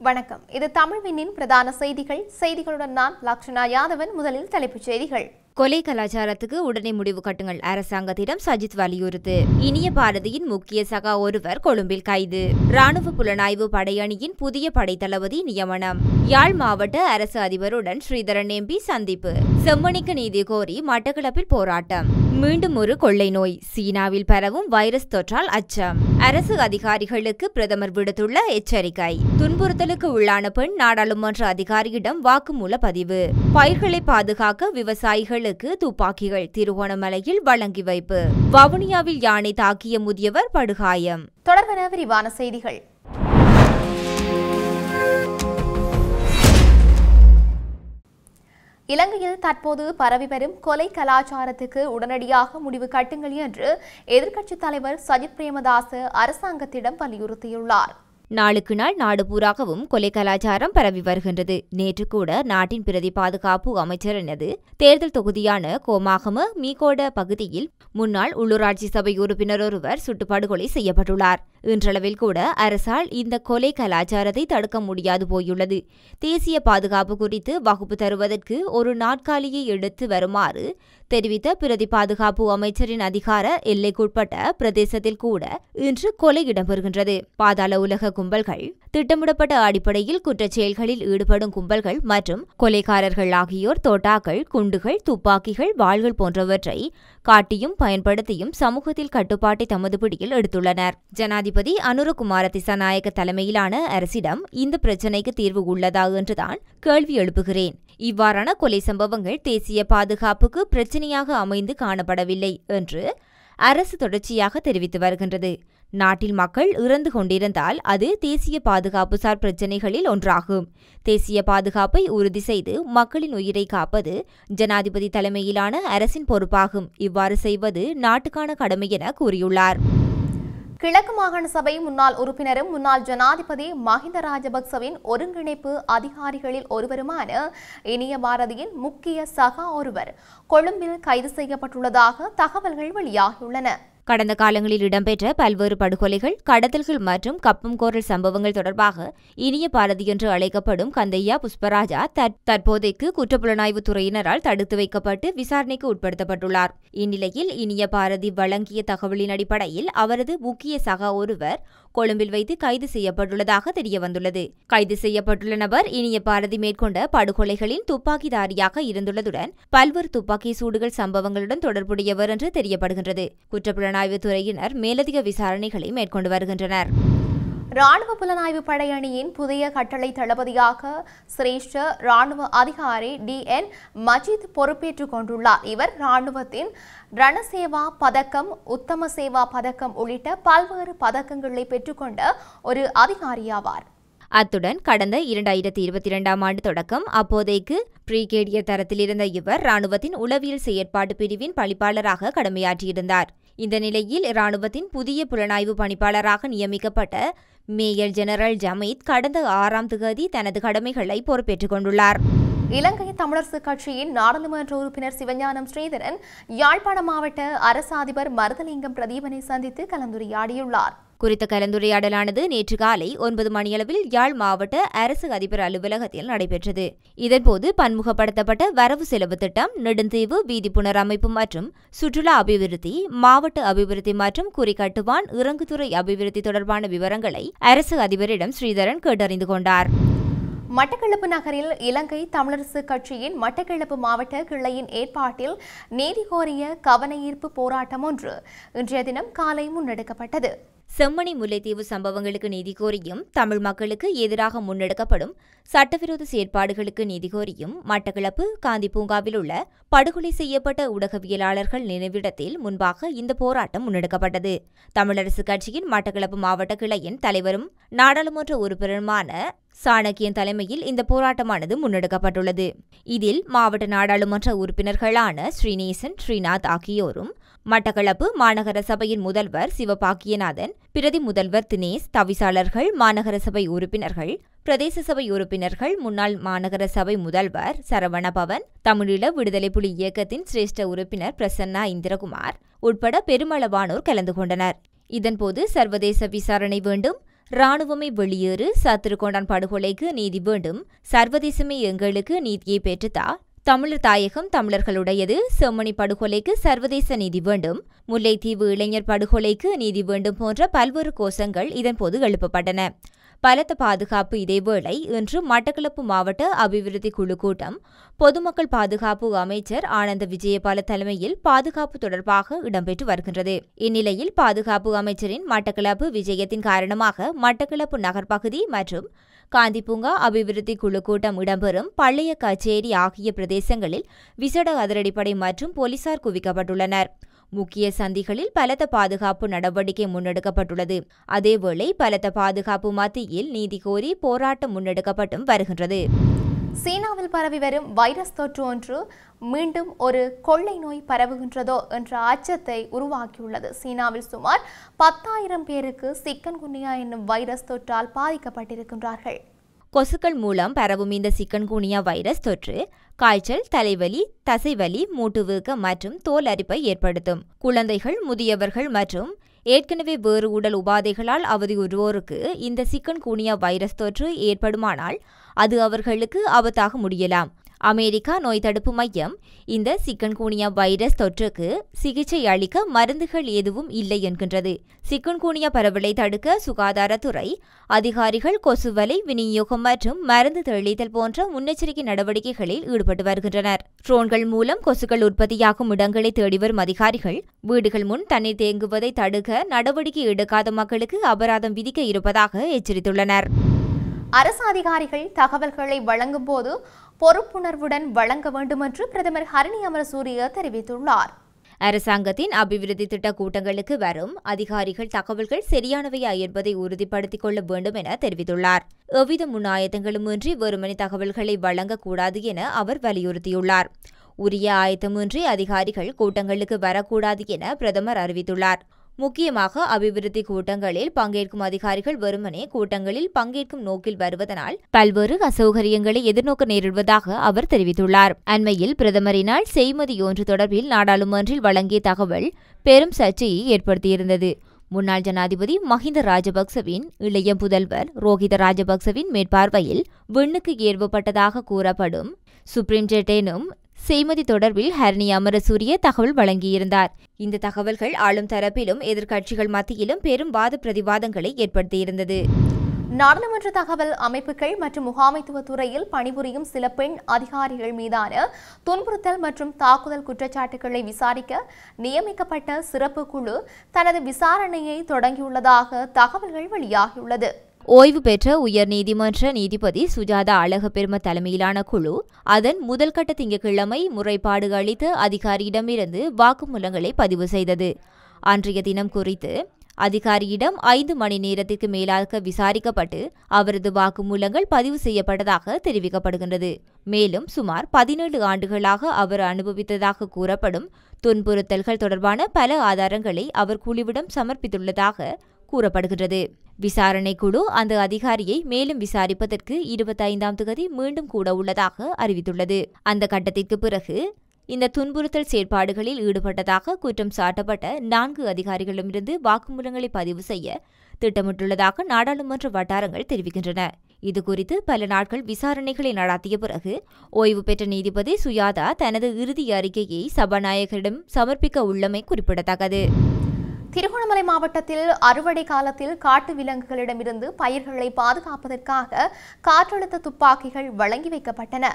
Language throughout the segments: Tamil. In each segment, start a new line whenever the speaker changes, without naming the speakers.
வணக்கம். இது தமிழ்வினின் பிரதான செய்திகளுடன் நான் லக்ஷனா யாதவன். முதலில் தலைப்புச் செய்திகள்.
கொலை கலாச்சாரத்துக்கு உடனே முடிவு கட்டுங்கள், அரசாங்கத்திடம் சஜித் வலியுறுத்து. இனிய பாரதியின் முக்கிய சகா ஒருவர் கொழும்பில் கைது. ராணுவ புலனாய்வு படையணியின் புதிய படைத்தளபதி நியமனம். யாழ் மாவட்ட அரசு அதிபருடன் ஸ்ரீதரன் எம்பி சந்திப்பு. செம்மணிக்கு நீதி கோரி மட்டக்களப்பில் போராட்டம். மீண்டும் ஒரு கொள்ளை நோய். சீனாவில் பரவும் வைரஸ் தொற்றால் அச்சம். அரசு அதிகாரிகளுக்கு பிரதமர் விடுத்துள்ள எச்சரிக்கை. துன்புறுத்தலுக்கு உள்ளான பெண் நாடாளுமன்ற அதிகாரியிடம் வாக்குமூல பதிவு. பயிர்களை பாதுகாக்க விவசாயிகளுக்கு துப்பாக்கிகள் திருகோணமலையில் வழங்கி வைப்பு. வவுனியாவில் யானை தாக்கிய முதியவர் படுகாயம்.
தொடர்பென விரிவான செய்திகள். இலங்கையில் தற்போது பரவி வரும் கொலை கலாச்சாரத்துக்கு உடனடியாக முடிவு கட்டுங்கள் என்று எதிர்க்கட்சித் தலைவர் சஜித் பிரேமதாச அரசாங்கத்திடம் வலியுறுத்தியுள்ளார்.
நாளுக்கு நாள் நாடு பூராகவும் கொலை கலாச்சாரம் பரவி வருகின்றது. நேற்று கூட நாட்டின் பிரதி பாதுகாப்பு அமைச்சரினது தேர்தல் தொகுதியான கோமாகம மீகோட பகுதியில் முன்னாள் உள்ளூராட்சி சபை உறுப்பினர் ஒருவர் சுட்டுப்படுகொலை செய்யப்பட்டுள்ளார். இன்றளவில் கூட அரசால் இந்த கொலை கலாச்சாரத்தை தடுக்க முடியாது போயுள்ளது. தேசிய பாதுகாப்பு குறித்து வகுப்பு தருவதற்கு ஒரு நாற்காலியை எடுத்து வருமாறு தெரிவித்த பிரதி பாதுகாப்பு அமைச்சரின் அதிகார எல்லைக்குட்பட்ட பிரதேசத்தில் கூட இன்று கொலை இடம்பெறுகின்றது. பாதாள உலக கும்பல்கள், திட்டமிடப்பட்ட அடிப்படையில் குற்றச் செயல்களில் ஈடுபடும் கும்பல்கள் மற்றும் கொலைக்காரர்கள் ஆகியோர் தோட்டாக்கள், குண்டுகள், துப்பாக்கிகள், வாள்கள் போன்றவற்றை காட்டியும் பயன்படுத்தியும் சமூகத்தில் கட்டுப்பாட்டை தமது பிடியில் எடுத்துள்ளனர். ஜனாதிபதி அனுரகுமார திசாநாயக்க தலைமையிலான அரசிடம் இந்த பிரச்சினைக்கு தீர்வு உள்ளதா என்றுதான் கேள்வி எழுப்புகிறேன். இவ்வாறான கொலை சம்பவங்கள் தேசிய பாதுகாப்புக்கு பிரச்சினையாக அமைந்து காணப்படவில்லை என்று அரசு தொடர்ச்சியாக தெரிவித்து வருகின்றது. நாட்டில் மக்கள் இறந்து கொண்டிருந்தால் அது தேசிய பாதுகாப்புசார் பிரச்சினைகளில் ஒன்றாகும். தேசிய பாதுகாப்பை உறுதி செய்து மக்களின் உயிரை காப்பது ஜனாதிபதி தலைமையிலான அரசின் பொறுப்பாகும். இவ்வாறு செய்வது நாட்டுக்கான கடமை என கூறியுள்ளார்.
கிழக்கு மாகாண சபை முன்னாள் உறுப்பினரும் முன்னாள் ஜனாதிபதி மஹிந்த ராஜபக்சவின் ஒருங்கிணைப்பு அதிகாரிகளில் ஒருவருமான இனிய பாரதியின் முக்கிய சகா ஒருவர் கொழும்பில் கைது செய்யப்பட்டுள்ளதாக தகவல்கள் வெளியாகியுள்ளன.
கடந்த காலங்களில் இடம்பெற்ற பல்வேறு படுகொலைகள், கடத்தல்கள் மற்றும் கப்பம் கோரல் சம்பவங்கள் தொடர்பாக இனிய பாரதி என்று அழைக்கப்படும் கந்தையா புஷ்பராஜா தற்போதைக்கு குற்றப்புலனாய்வு துறையினரால் தடுத்து வைக்கப்பட்டு விசாரணைக்கு உட்படுத்தப்பட்டுள்ளார். இந்நிலையில் இனிய பாரதி வழங்கிய தகவலின் அடிப்படையில் அவரது முக்கிய சகா ஒருவர் கொழும்பில் வைத்து கைது செய்யப்பட்டுள்ளதாக தெரியவந்துள்ளது. கைது செய்யப்பட்டுள்ள நபர் இனிய பாரதி மேற்கொண்ட படுகொலைகளின் துப்பாக்கிதாரியாக இருந்துள்ளதுடன் பல்வேறு துப்பாக்கி சூடுகள் சம்பவங்களுடன் தொடர்புடையவர் என்று தெரியப்படுகின்றது. குற்றப்புலனாய்வு துறையினர் மேலதிக விசாரணைகளை மேற்கொண்டு வருகின்றனர்.
ராணுவ புலனாய்வு படையணியின் புதிய கட்டளை தளபதியாக சிரேஷ்ட ராணுவ அதிகாரி DN மஜித் பொறுப்பேற்றுக் கொண்டுள்ளார். இவர் ராணுவத்தின் ரணசேவா பதக்கம், உத்தம சேவா பதக்கம் உள்ளிட்ட பல்வேறு பதக்கங்களை பெற்றுக்கொண்ட ஒரு அதிகாரியாவார்.
அத்துடன் கடந்த 2022ஆம் ஆண்டு தொடக்கம் அப்போதைக்கு பிரிகேடியர் தரத்தில் இருந்த இவர் ராணுவத்தின் உளவியல் செயற்பாட்டு பிரிவின் பணிப்பாளராக கடமையாற்றியிருந்தார். இந்த நிலையில் ராணுவத்தின் புதிய புலனாய்வு பணிப்பாளராக நியமிக்கப்பட்ட மேஜர் ஜெனரல் ஜமீத் கடந்த 6ஆம் தேதி தனது கடமைகளை பொறுப்பேற்றுக் கொண்டுள்ளார்.
இலங்கை தமிழரசுக் கட்சியின் நாடாளுமன்ற உறுப்பினர் சிவஞானம் ஸ்ரீதரன் யாழ்ப்பாண மாவட்ட அரசு அதிபர் மருதலிங்கம் பிரதீபனை சந்தித்து கலந்துரையாடியுள்ளார்.
குறித்த கலந்துரையாடலானது நேற்று காலை 9 மணியளவில் யாழ் மாவட்ட அரசு அதிபர் அலுவலகத்தில் நடைபெற்றது. இதன்போது பன்முகப்படுத்தப்பட்ட வரவு செலவு திட்டம், நெடுந்தீவு வீதி புனரமைப்பு மற்றும் சுற்றுலா அபிவிருத்தி, மாவட்ட அபிவிருத்தி மற்றும் குறிக்கட்டுவான் இறங்குதுறை அபிவிருத்தி தொடர்பான விவரங்களை அரசு அதிபரிடம் ஸ்ரீதரன் கேட்டறிந்து கொண்டார்.
மட்டக்களப்பு நகரில் இலங்கை தமிழரசுக் கட்சியின் மட்டக்களப்பு மாவட்ட கிளையின் ஏற்பாட்டில் நீதி கோரிய கவனஈர்ப்பு போராட்டம் ஒன்று இன்றைய தினம் காலை முன்னெடுக்கப்பட்டது.
செம்மணி முல்லைத்தீவு சம்பவங்களுக்கு நீதி கோரியும் தமிழ் மக்களுக்கு எதிராக முன்னெடுக்கப்படும் சட்டவிரோத செயற்பாடுகளுக்கு நீதி கோரியும் மட்டக்களப்பு காந்தி பூங்காவில் உள்ள படுகொலை செய்யப்பட்ட ஊடகவியலாளர்கள் நினைவிடத்தில் முன்பாக இந்த போராட்டம் முன்னெடுக்கப்பட்டது. தமிழரசுக் கட்சியின் மட்டக்களப்பு மாவட்ட கிளையின் தலைவரும் நாடாளுமன்ற உறுப்பினருமான சாணக்கியன் தலைமையில் இந்த போராட்டமானது முன்னெடுக்கப்பட்டுள்ளது. இதில் மாவட்ட நாடாளுமன்ற உறுப்பினர்களான ஸ்ரீநேசன், ஸ்ரீநாத் ஆகியோரும், மட்டக்களப்பு மாநகர சபையின் முதல்வர் சிவபாக்கியநாதன், பிரதி முதல்வர் தினேஷ், தவிசாளர்கள், மாநகர சபை உறுப்பினர்கள், பிரதேச சபை உறுப்பினர்கள், முன்னாள் மாநகர சபை முதல்வர் சரவணபவன், தமிழீழ விடுதலை புலி இயக்கத்தின் சிரேஷ்ட உறுப்பினர் பிரசன்னா இந்திரகுமார் உட்பட பெருமளவானோர் கலந்து கொண்டனர். இதன்போது சர்வதேச விசாரணை வேண்டும், இராணுவமே வெளியேறு, சத்துருக்கொண்டான் படுகொலைக்கு நீதி வேண்டும், சர்வதேசமே எங்களுக்கு நீதியை பெற்றுத்தா, தமிழர் தாயகம் தமிழர்களுடையது, செம்மணி படுகொலைக்கு சர்வதேச நீதி வேண்டும், முல்லைத்தீவு இளைஞர் படுகொலைக்கு நீதி வேண்டும் போன்ற பல்வேறு கோஷங்கள் இதன்போது எழுப்பப்பட்டன. பலத்த பாதுகாப்பு. இதேவேளை இன்று மட்டக்களப்பு மாவட்ட அபிவிருத்தி குழு கூட்டம் பொதுமக்கள் பாதுகாப்பு அமைச்சர் ஆனந்த விஜயபால தலைமையில் பாதுகாப்பு தொடர்பாக இடம்பெற்று வருகின்றது. இந்நிலையில் பாதுகாப்பு அமைச்சரின் மட்டக்களப்பு விஜயத்தின் காரணமாக மட்டக்களப்பு நகர்பகுதி மற்றும் காந்திபூங்கா அபிவிருத்தி குழு கூட்டம் இடம்பெறும் பழைய கச்சேரி ஆகிய பிரதேசங்களில் விசேட அதிரடிப்படை மற்றும் போலீசார் குவிக்கப்பட்டுள்ளனர். முக்கிய சந்திகளில் பலத்த பாதுகாப்பு நடவடிக்கை முன்னெடுக்கப்பட்டுள்ளது. அதேவேளை பலத்த பாதுகாப்பு மத்தியில் நீதி கோரி போராட்டம் முன்னெடுக்கப்பட்டும் வருகின்றது.
சீனாவில் பரவி வரும் வைரஸ் தொற்று ஒன்று மீண்டும் ஒரு கொள்ளை நோய் பரவுகின்றதோ என்ற அச்சத்தை உருவாக்கியுள்ளது. சீனாவில் சுமார் 10,000 பேருக்கு சிக்கன்குனியா என்னும் வைரஸ் தொற்றால் பாதிக்கப்பட்டிருக்கின்றார்கள்.
கொசுக்கள் மூலம் பரவும் இந்த சிக்கன்குனியா வைரஸ் தொற்று காய்ச்சல், தலைவலி, தசைவலி, மூட்டுவீக்கம் மற்றும் தோல் அரிப்பை ஏற்படுத்தும். குழந்தைகள், முதியவர்கள் மற்றும் ஏற்கனவே வேறு உடல் உபாதைகளால் அவதியுறுவோருக்கு இந்த சிக்கன்குனியா வைரஸ் தொற்று ஏற்படுமானால் அது அவர்களுக்கு ஆபத்தாக முடியலாம். அமெரிக்கா நோய் தடுப்பு மையம் இந்த சிக்கன்குனியா வைரஸ் தொற்றுக்கு சிகிச்சை அளிக்க மருந்துகள் எதுவும் இல்லை என்கின்றது. சிக்கன்குனியா பரவலை தடுக்க சுகாதாரத்துறை அதிகாரிகள் கொசுவலை விநியோகம் மற்றும் மருந்து தெளித்தல் போன்ற முன்னெச்சரிக்கை நடவடிக்கைகளில் ஈடுபட்டு வருகின்றனர். ட்ரோன்கள் மூலம் கொசுக்கள் உற்பத்தியாகும் இடங்களை தேடி வரும் அதிகாரிகள் வீடுகள் முன் தண்ணீர் தேங்குவதை தடுக்க நடவடிக்கை எடுக்காத மக்களுக்கு அபராதம் விதிக்க இருப்பதாக எச்சரித்துள்ளனர்.
அரசு அதிகாரிகள் தகவல்களை வழங்கும் போது பொறுப்புணர்வுடன் வழங்க வேண்டும் என்று பிரதமர் ஹரணி அமரசூரிய தெரிவித்துள்ளார்.
அரசாங்கத்தின் அபிவிருத்தி திட்ட கூட்டங்களுக்கு வரும் அதிகாரிகள் தகவல்கள் சரியானவையா என்பதை உறுதிப்படுத்திக் கொள்ள வேண்டும் என தெரிவித்துள்ளார். எவ்வித முன்னாயத்தங்களுமின்றி வெறுமனே தகவல்களை வழங்கக்கூடாது என அவர் வலியுறுத்தியுள்ளார். உரிய ஆயத்தமின்றி அதிகாரிகள் கூட்டங்களுக்கு வரக்கூடாது என பிரதமர் அறிவித்துள்ளார். முக்கியமாக அபிவிருத்தி கூட்டங்களில் பங்கேற்கும் அதிகாரிகள் வெறுமனே கூட்டங்களில் பங்கேற்கும் நோக்கில் வருவதனால் பல்வேறு அசௌகரியங்களை எதிர்நோக்க நேரிடுவதாக அவர் தெரிவித்துள்ளார். அண்மையில் பிரதமரினால் செய்மதி ஒன்று தொடர்பில் நாடாளுமன்றில் வழங்கிய தகவல் பெரும் சர்ச்சையை ஏற்படுத்தியிருந்தது. முன்னாள் ஜனாதிபதி மஹிந்த ராஜபக்சவின் இளைய புதல்வர் ரோஹித ராஜபக்சவின் மேற்பார்வையில் விண்ணுக்கு ஏவப்பட்டதாக கூறப்படும் சுப்ரீம் ஜெட் எனும் செய்மதி தொடர்பில் ஹரணி அமரசூரிய தகவல் வழங்கியிருந்தார். இந்த தகவல்கள் ஆளும் தரப்பிலும் எதிர்க்கட்சிகள் மத்தியிலும் பெரும் வாத பிரதிவாதங்களை ஏற்படுத்தியிருந்தது.
நாடாளுமன்ற தகவல் அமைப்புகள் மற்றும் முகாமைத்துவ துறையில் பணிபுரியும் சில பெண் அதிகாரிகள் மீதான துன்புறுத்தல் மற்றும் தாக்குதல் குற்றச்சாட்டுகளை விசாரிக்க நியமிக்கப்பட்ட சிறப்பு குழு தனது விசாரணையை தொடங்கியுள்ளதாக தகவல்கள் வெளியாகியுள்ளது.
ஓய்வு பெற்ற உயர்நீதிமன்ற நீதிபதி சுஜாதா அழகப்பெரும தலைமையிலான குழு அதன் முதல்கட்ட திங்கட்கிழமை முறைப்பாடு அளித்த அதிகாரியிடமிருந்து வாக்குமூலங்களை பதிவு செய்தது. அன்றைய தினம் குறித்து அதிகாரியிடம் 5 மணி நேரத்திற்கு மேலாக விசாரிக்கப்பட்டு அவரது வாக்குமூலங்கள் பதிவு செய்யப்பட்டதாக தெரிவிக்கப்படுகின்றது. மேலும் சுமார் 17 ஆண்டுகளாக அவர் அனுபவித்ததாக கூறப்படும் துன்புறுத்தல்கள் தொடர்பான பல ஆதாரங்களை அவர் குழுவிடம் சமர்ப்பித்துள்ளதாக கூறப்படுகின்றது. விசாரணை குழு அந்த அதிகாரியை மேலும் விசாரிப்பதற்கு 25ஆம் தேதி மீண்டும் கூட உள்ளதாக அறிவித்துள்ளது. அந்த கட்டத்திற்கு பிறகு இந்த துன்புறுத்தல் செயற்பாடுகளில் ஈடுபட்டதாக குற்றம் சாட்டப்பட்ட 4 அதிகாரிகளிடமிருந்து வாக்குமூலங்களை பதிவு செய்ய திட்டமிட்டுள்ளதாக நாடாளுமன்ற வட்டாரங்கள் தெரிவிக்கின்றன. இதுகுறித்து பல நாட்கள் விசாரணைகளை நடத்திய பிறகு ஓய்வு பெற்ற நீதிபதி சுஜாதா தனது இறுதி அறிக்கையை சபாநாயகரிடம் சமர்ப்பிக்க உள்ளமை குறிப்பிடத்தக்கது.
திருகோணமலை மாவட்டத்தில் அறுவடை காலத்தில் காட்டு விலங்குகளிடமிருந்து பயிர்களை பாதுகாப்பதற்காக காற்றழுத்த துப்பாக்கிகள் வழங்கி வைக்கப்பட்டன.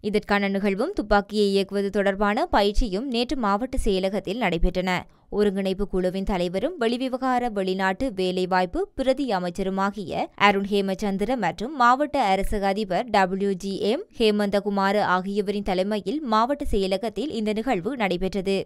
இதற்கான நிகழ்வும் துப்பாக்கியை இயக்குவது தொடர்பான பயிற்சியும் நேற்று மாவட்ட செயலகத்தில் நடைபெற்றன. ஒருங்கிணைப்பு குழுவின் தலைவரும் வெளிவிவகார வெளிநாட்டு வேலைவாய்ப்பு பிரதி அமைச்சருமாகிய அருண் ஹேமச்சந்திர மற்றும் மாவட்ட அரசு அதிபர் WGM ஹேமந்தகுமார் ஆகியோரின் தலைமையில் மாவட்ட செயலகத்தில் இந்த நிகழ்வு நடைபெற்றது.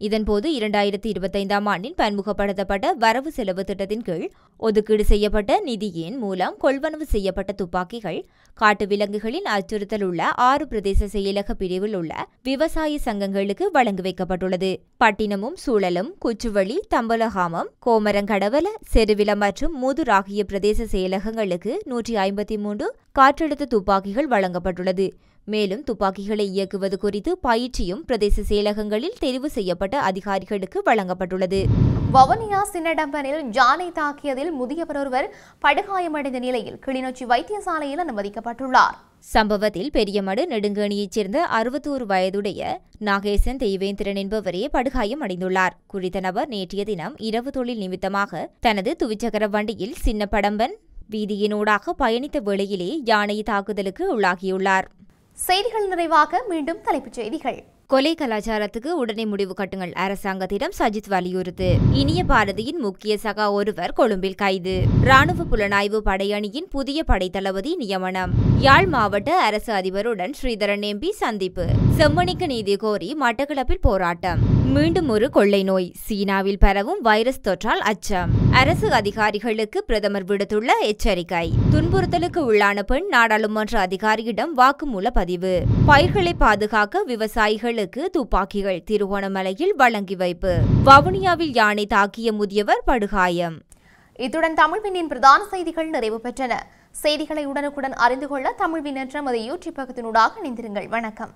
இதன்போது 2025ஆம் ஆண்டின் பன்முகப்படுத்தப்பட்ட வரவு செலவு திட்டத்தின் கீழ் ஒதுக்கீடு செய்யப்பட்ட நிதியின் மூலம் கொள்வனவு செய்யப்பட்ட துப்பாக்கிகள் காட்டு விலங்குகளின் அச்சுறுத்தல் உள்ள 6 பிரதேச செயலக பிரிவில் உள்ள விவசாய சங்கங்களுக்கு வழங்கி வைக்கப்பட்டுள்ளது. பட்டினமும் சூழலும் குச்சுவெளி, தம்பலகாமம், கோமரங்கடவல, செருவில மற்றும் மூதூர் ஆகிய பிரதேச செயலகங்களுக்கு 153 காற்றழுத்த துப்பாக்கிகள் வழங்கப்பட்டுள்ளது. மேலும் துப்பாக்கிகளை இயக்குவது குறித்து பயிற்சியும் பிரதேச செயலகங்களில் தெரிவு செய்யப்பட்ட அதிகாரிகளுக்கு வழங்கப்பட்டுள்ளது.
வவுனியா சின்னடம்பனில் யானை தாக்கியதில் முதியவர் ஒருவர் படுகாயமடைந்த நிலையில் கிளிநொச்சி வைத்தியசாலையில் அனுமதிக்கப்பட்டுள்ளார்.
சம்பவத்தில் பெரியமடு நெடுங்கணியைச் சேர்ந்த 61 வயதுடைய நாகேசன் தெய்வேந்திரன் என்பவரே படுகாயம் அடைந்துள்ளார். குறித்த நபர் நேற்றைய தினம் இரவு தொழில் நிமித்தமாக தனது துவிச்சக்கர வண்டியில் சின்ன படம்பன் வீதியினூடாக பயணித்த வேளையிலே யானை தாக்குதலுக்கு உள்ளாகியுள்ளார்.
செய்திகள் நிறைவாக மீண்டும் தலைப்புச் செய்திகள்.
கொலை கலாச்சாரத்துக்கு உடனே முடிவு கட்டுங்கள், அரசாங்கத்திடம் சஜித் வலியுறுத்து. இனிய பாரதியின் முக்கிய சகா ஒருவர் கொழும்பில் கைது. ராணுவ புலனாய்வு படையணியின் புதிய படைத்தளபதி நியமனம். யாழ் மாவட்ட அரசு அதிபருடன் ஸ்ரீதரன் எம்பி சந்திப்பு. செம்மணிக்கு நீதி கோரி மட்டக்களப்பில் போராட்டம். மீண்டும் ஒரு கொள்ளை நோய். சீனாவில் பரவும் வைரஸ் தொற்றால் அச்சம். அரசு அதிகாரிகளுக்கு பிரதமர் விடுத்துள்ள எச்சரிக்கை. துன்புறுத்தலுக்கு உள்ளான பெண் நாடாளுமன்ற அதிகாரியிடம் வாக்குமூல பதிவு. பயிர்களை பாதுகாக்க விவசாயிகள் துப்பாக்கிகள் திருகோணமலையில் வழங்கி வைப்பு. வவுனியாவில் யானை தாக்கிய முதியவர் படுகாயம்.
இத்துடன் தமிழ்வினின் பிரதான செய்திகள் நிறைவு பெற்றன. செய்திகளை உடனுக்குடன் அறிந்து கொள்ள தமிழ்வின் என்ற நமது யூடியூப் பக்கத்தினூடாக இணைந்திருங்கள். வணக்கம்.